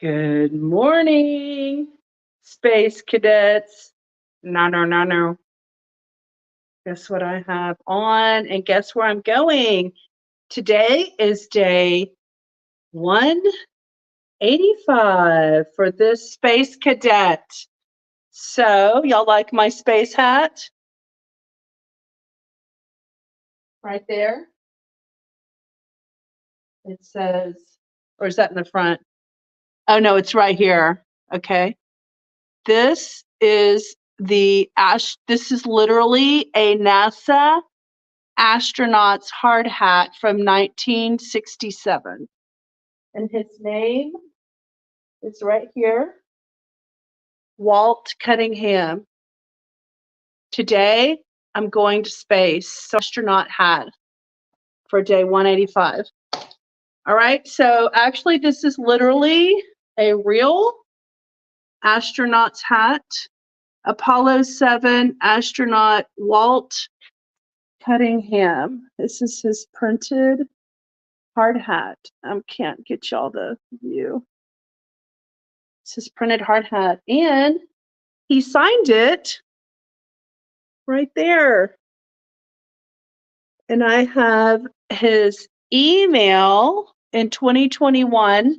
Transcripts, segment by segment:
Good morning, space cadets. No. Guess what I have on and guess where I'm going? Today is day 185 for this space cadet. So, y'all like my space hat? Right there. It says, or is that in the front? Oh, no, it's right here. Okay. This is this is literally a NASA astronaut's hard hat from 1967. And his name is right here, Walt Cunningham. Today, I'm going to space. So astronaut hat for day 185. All right, so actually this is literally a real astronaut's hat. Apollo 7 astronaut Walt Cunningham. This is his printed hard hat. Can't get y'all the view. It's his printed hard hat. And he signed it right there. And I have his email in 2021.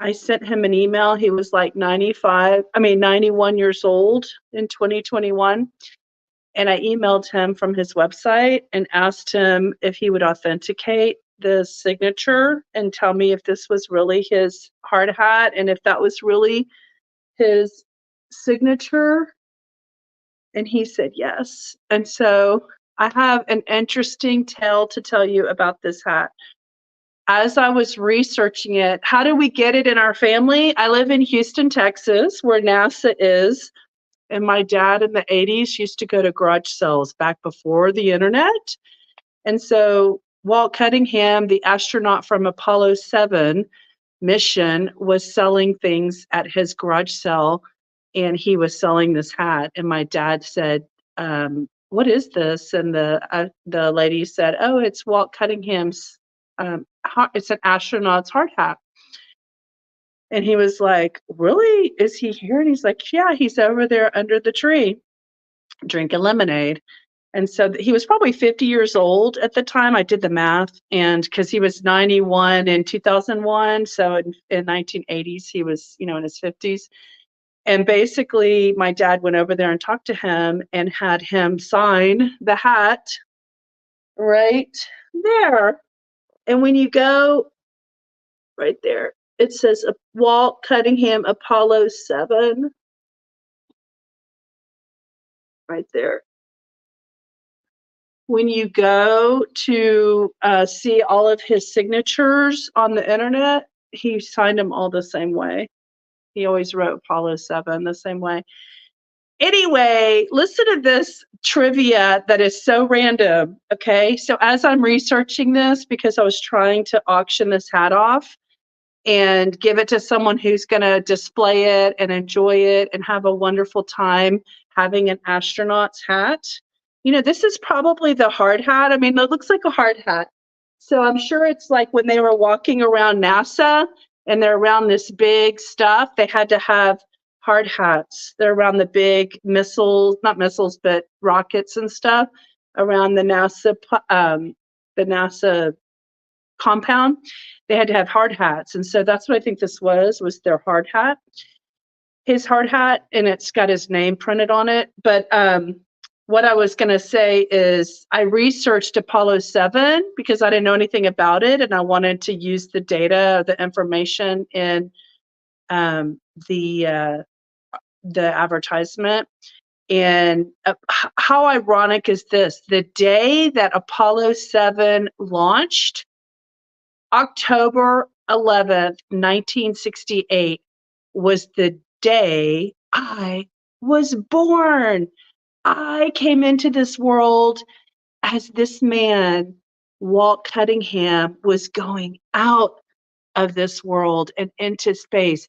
I sent him an email. He was like 91 years old in 2021. And I emailed him from his website and asked him if he would authenticate the signature and tell me if this was really his hard hat and if that was really his signature. And he said yes. And so I have an interesting tale to tell you about this hat. As I was researching it, how do we get it in our family? I live in Houston, Texas, where NASA is. And my dad in the 80s used to go to garage sales back before the internet. And so Walt Cunningham, the astronaut from Apollo 7 mission, was selling things at his garage sale, and he was selling this hat. And my dad said, what is this? And the lady said, oh, it's Walt Cunningham's, it's an astronaut's hard hat. And he was like, really? Is he here? And he's like, yeah, he's over there under the tree drinking lemonade. And so he was probably 50 years old at the time. I did the math. And because he was 91 in 2001. So in 1980s, he was, in his 50s. And basically, my dad went over there and talked to him and had him sign the hat right there. And when you go right there, it says Walt Cunningham Apollo 7 right there. When you go to see all of his signatures on the internet, he signed them all the same way. He always wrote Apollo 7 the same way. Anyway, listen to this trivia that is so random, okay? So as I'm researching this, because I was trying to auction this hat off and give it to someone who's going to display it and enjoy it and have a wonderful time having an astronaut's hat. This is probably the hard hat. I mean, it looks like a hard hat. So I'm sure it's like when they were walking around NASA and they're around this big stuff, they had to have hard hats. They're around the big missiles, not missiles, but rockets and stuff around the NASA compound. They had to have hard hats. And so that's what I think this was their hard hat. His hard hat, and it's got his name printed on it. But what I was going to say is I researched Apollo 7 because I didn't know anything about it, and I wanted to use the data, the information in the advertisement. And how ironic is this? The day that Apollo 7 launched, October 11th, 1968, was the day I was born. I came into this world as this man, Walt Cunningham, was going out of this world and into space.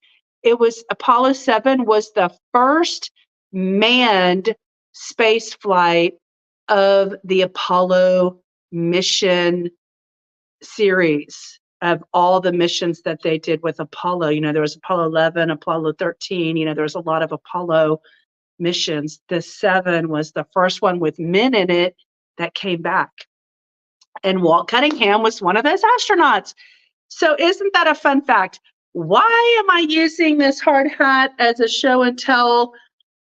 Apollo 7 was the first manned space flight of the Apollo mission series. of all the missions that they did with Apollo. There was Apollo 11, Apollo 13, there was a lot of Apollo missions. The 7 was the first one with men in it that came back. And Walt Cunningham was one of those astronauts. So isn't that a fun fact? Why am I using this hard hat as a show and tell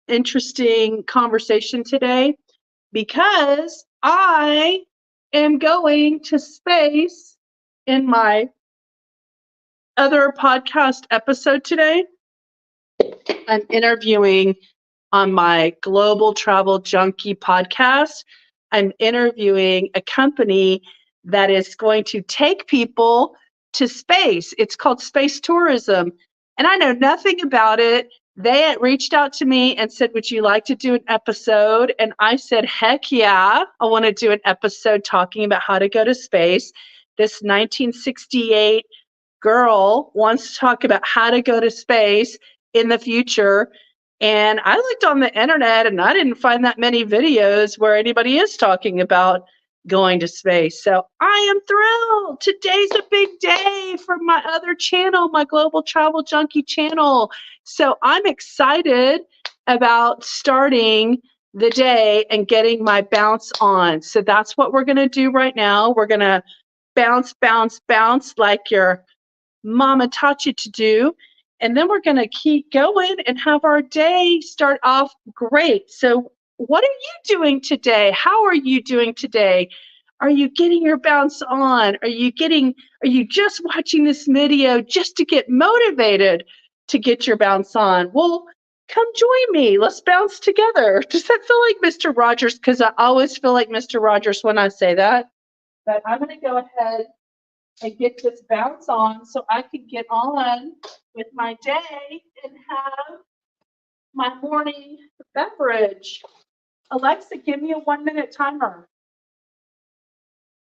interesting conversation today? Because I am going to space in my other podcast episode today. I'm interviewing on my Global Travel Junkie podcast. I'm interviewing a company that is going to take people to space. It's called Space Tourism. And I know nothing about it. They had reached out to me and said, would you like to do an episode? And I said, heck yeah, I want to do an episode talking about how to go to space. This 1968 girl wants to talk about how to go to space in the future. And I looked on the internet and I didn't find that many videos where anybody is talking about going to space. So I am thrilled. Today's a big day for my other channel, my Global Travel Junkie channel. So I'm excited about starting the day and getting my bounce on. So that's what we're going to do right now. We're going to bounce, bounce, bounce like your mama taught you to do. And then we're going to keep going and have our day start off great. So what are you doing today? How are you doing today? Are you getting your bounce on? Are you just watching this video just to get motivated to get your bounce on? Well, come join me. Let's bounce together. Does that feel like Mr. Rogers? Because I always feel like Mr. Rogers when I say that. But I'm going to go ahead and get this bounce on so I can get on with my day and have my morning beverage. Alexa, give me a 1-minute timer.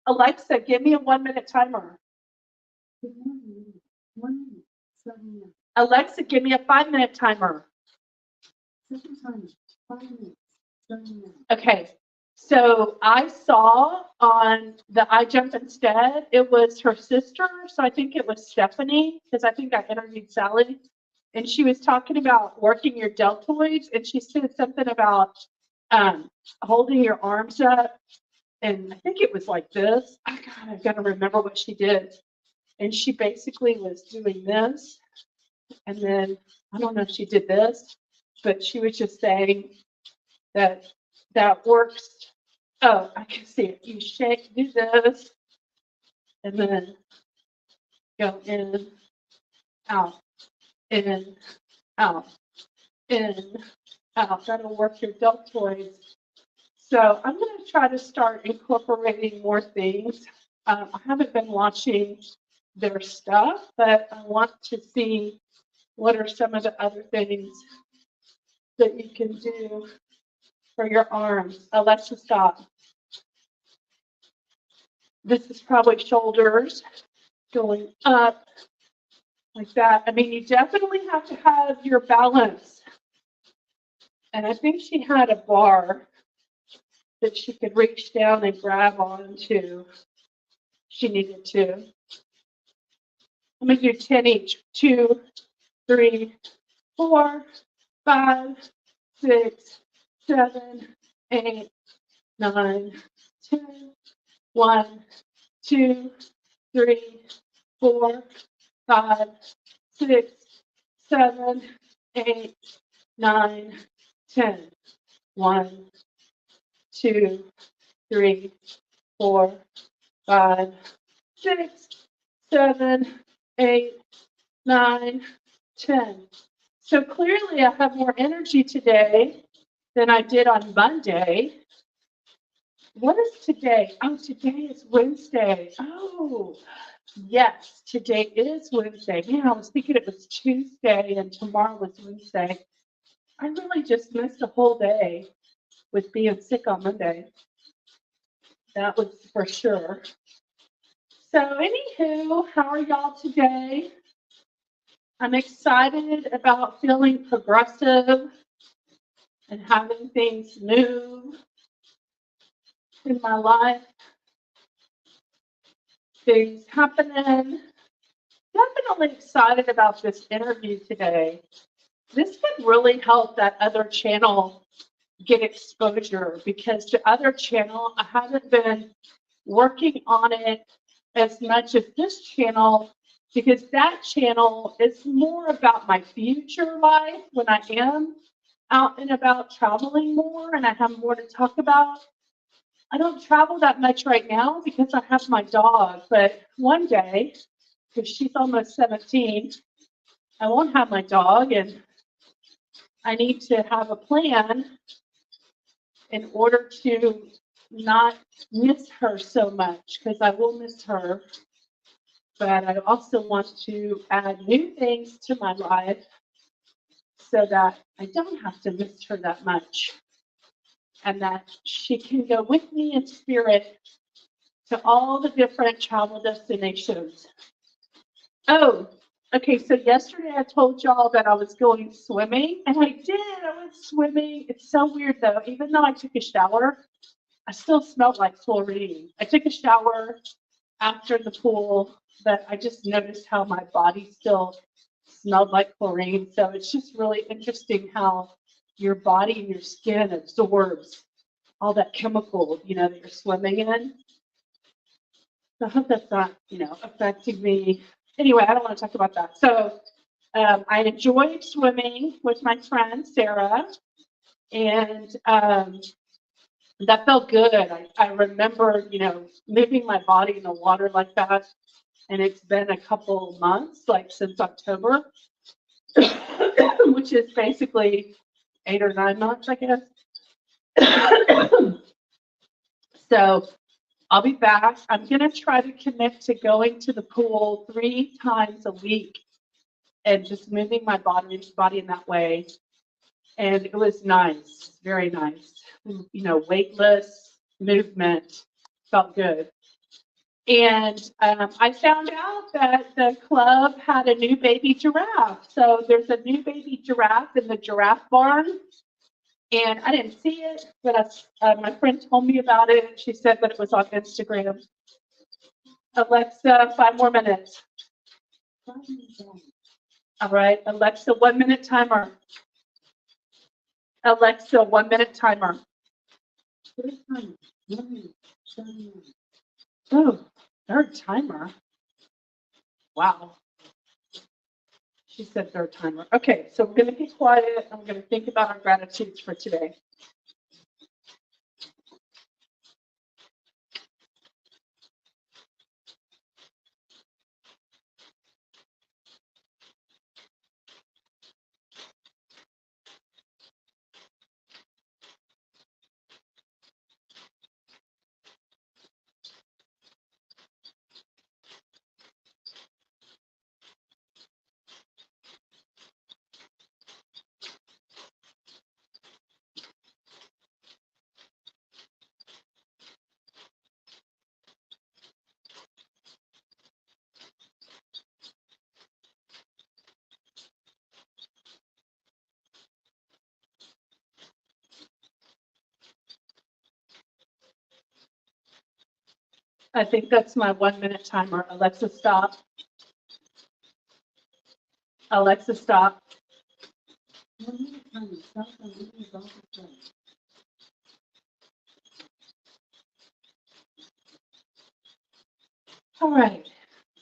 Alexa, give me a 1-minute timer. Alexa, give me a 5-minute timer. Okay. So I saw on the I Jump Instead, it was her sister. So I think it was Stephanie, because I think I interviewed Sally. And she was talking about working your deltoids. And she said something about holding your arms up. And I think it was like this. I've got to remember what she did. And she basically was doing this. And then, I don't know if she did this, but she was just saying that works. Oh, I can see it. You shake, do this, and then go in, out, in, out, in, out. That'll work your deltoids. So I'm going to try to start incorporating more things. I haven't been watching their stuff, but I want to see what are some of the other things that you can do for your arms. Alexa, stop. This is probably shoulders going up like that. I mean, you definitely have to have your balance. And I think she had a bar that she could reach down and grab onto. She needed to. I'm going to do 10 each. 2, 3, 4, 5, 6, 7, 8, 9, 10. 1, 2, 3, 4, 5, 6, 7, 8, 9, 10. 1, 2, 3, 4, 5, 6, 7, 8, 9, 10. So clearly I have more energy today than I did on Monday. What is today? Oh, today is Wednesday. Oh, yes, today is Wednesday. Man, I was thinking it was Tuesday and tomorrow was Wednesday. I really just missed a whole day with being sick on Monday. That was for sure. So anywho, how are y'all today? I'm excited about feeling progressive and having things move in my life. Things happening. really excited about this interview today. This could really help that other channel get exposure, because the other channel, I haven't been working on it as much as this channel, because that channel is more about my future life when I am out and about traveling more and I have more to talk about. I don't travel that much right now because I have my dog, but one day, because she's almost 17, I won't have my dog, and I need to have a plan in order to not miss her so much, because I will miss her. But I also want to add new things to my life so that I don't have to miss her that much, and that she can go with me in spirit to all the different travel destinations. Oh, okay, so yesterday I told y'all that I was going swimming, and I did. I went swimming. It's so weird though. Even though I took a shower, I still smelled like chlorine. I took a shower after the pool, but I just noticed how my body still smelled like chlorine. So it's just really interesting how your body and your skin absorbs all that chemical, that you're swimming in. So I hope that's not, affecting me. Anyway, I don't want to talk about that. So I enjoyed swimming with my friend Sarah, and that felt good. I remember, moving my body in the water like that, and it's been a couple months, like since October, which is basically 8 or 9 months, I guess. So I'll be back. I'm going to try to commit to going to the pool 3 times a week and just moving my body in that way. And it was nice, very nice. Weightless movement felt good. And I found out that the club had a new baby giraffe. So there's a new baby giraffe in the giraffe barn. And I didn't see it, but my friend told me about it. She said that it was on Instagram. Alexa, 5 more minutes. All right, Alexa, 1 minute timer. Alexa, 1 minute timer. Oh, third timer. Wow. She said third timer. Okay, so we're going to be quiet. I'm going to think about our gratitudes for today. I think that's my 1 minute timer. Alexa, stop. Alexa, stop. All right.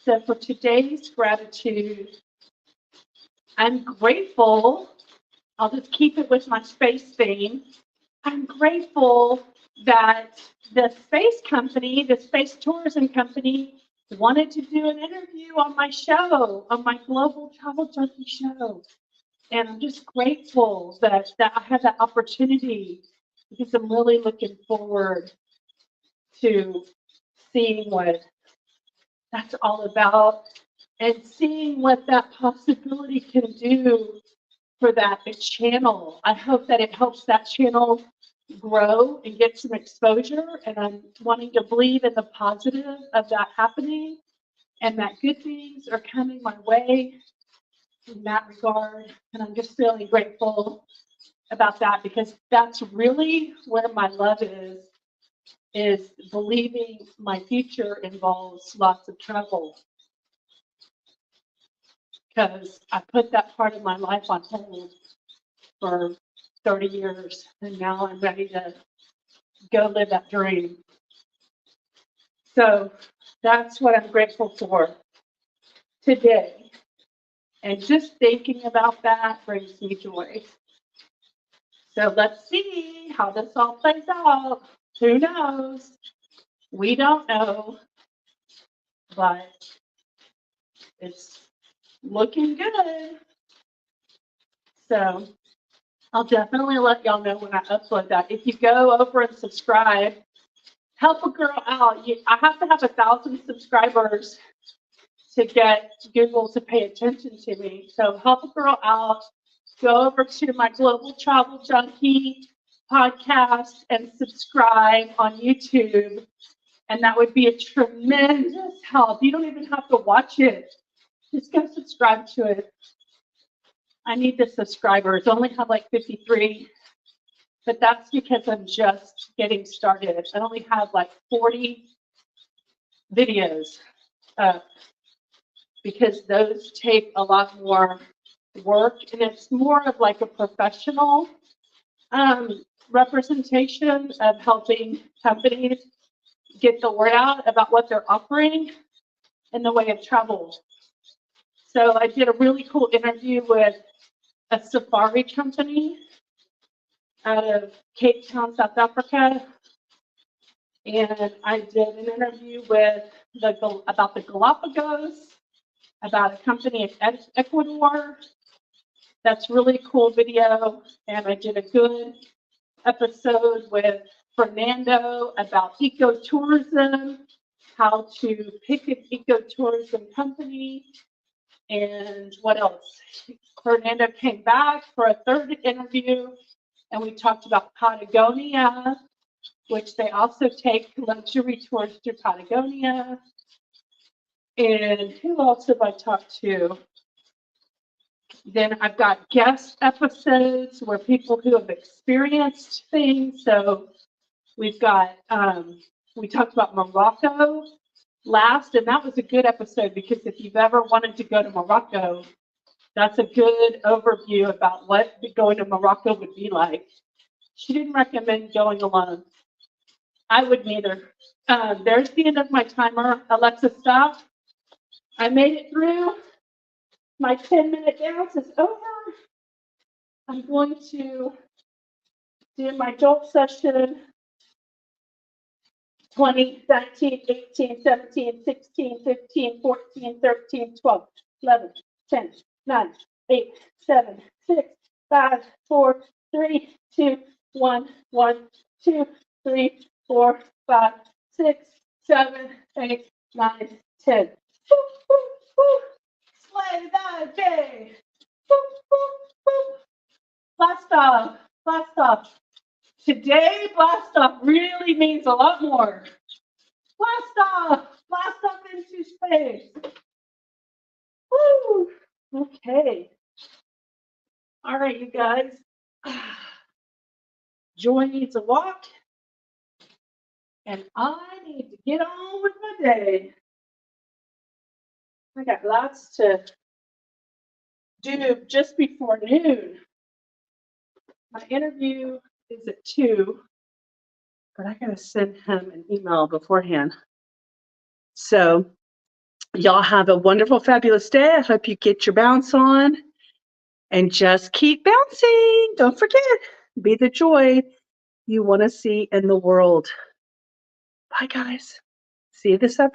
So for today's gratitude, I'm grateful. I'll just keep it with my space theme. I'm grateful that the space company, the space tourism company, wanted to do an interview on my show, on my Global Travel Junkie show. And I'm just grateful that I had that opportunity, because I'm really looking forward to seeing what that's all about and seeing what that possibility can do for that channel. I hope that it helps that channel grow and get some exposure, and I'm wanting to believe in the positive of that happening, and that good things are coming my way in that regard. And I'm just feeling grateful about that, because that's really where my love is believing my future involves lots of travel. because I put that part of my life on hold for 30 years, and now I'm ready to go live that dream. So that's what I'm grateful for today. And just thinking about that brings me joy. So let's see how this all plays out. Who knows? We don't know, but it's looking good. So I'll definitely let y'all know when I upload that. If you go over and subscribe, help a girl out. I have to have 1,000 subscribers to get Google to pay attention to me. So help a girl out. Go over to my Global Travel Junkie podcast and subscribe on YouTube. And that would be a tremendous help. You don't even have to watch it. Just go subscribe to it. I need the subscribers. I only have like 53, but that's because I'm just getting started. I only have like 40 videos because those take a lot more work, and it's more of like a professional representation of helping companies get the word out about what they're offering in the way of travel. So I did a really cool interview with a safari company out of Cape Town, South Africa. And I did an interview with about the Galapagos, about a company in Ecuador. That's really cool video. And I did a good episode with Fernando about ecotourism, how to pick an ecotourism company, and what else? Fernando came back for a third interview, and we talked about Patagonia, which they also take luxury tours to Patagonia. And who else have I talked to? Then I've got guest episodes where people who have experienced things. So we've got, we talked about Morocco last, and that was a good episode because if you've ever wanted to go to Morocco, that's a good overview about what going to Morocco would be like. She didn't recommend going alone. I would neither. There's the end of my timer. Alexa, stop. I made it through. My 10-minute dance is over. I'm going to do my jolt session. 20, 19, 18, 17, 16, 15, 14, 13, 12, 11, 10, 9, 8, 7, 6, 5, 4, 3, 2, 1, 1, 2, 3, 4, 5, 6, 7, 8, 9, 10. Woo, woo, woo. Slay that day. Woo, woo, woo. Blast off. Blast off. Today, blast off really means a lot more. Blast off into space. Woo! Okay. All right, you guys. Joy needs a walk, and I need to get on with my day. I got lots to do just before noon. My interview is at 2, but I gotta send him an email beforehand. So y'all have a wonderful, fabulous day. I hope you get your bounce on and just keep bouncing. Don't forget, be the joy you want to see in the world. Bye, guys. See you this afternoon.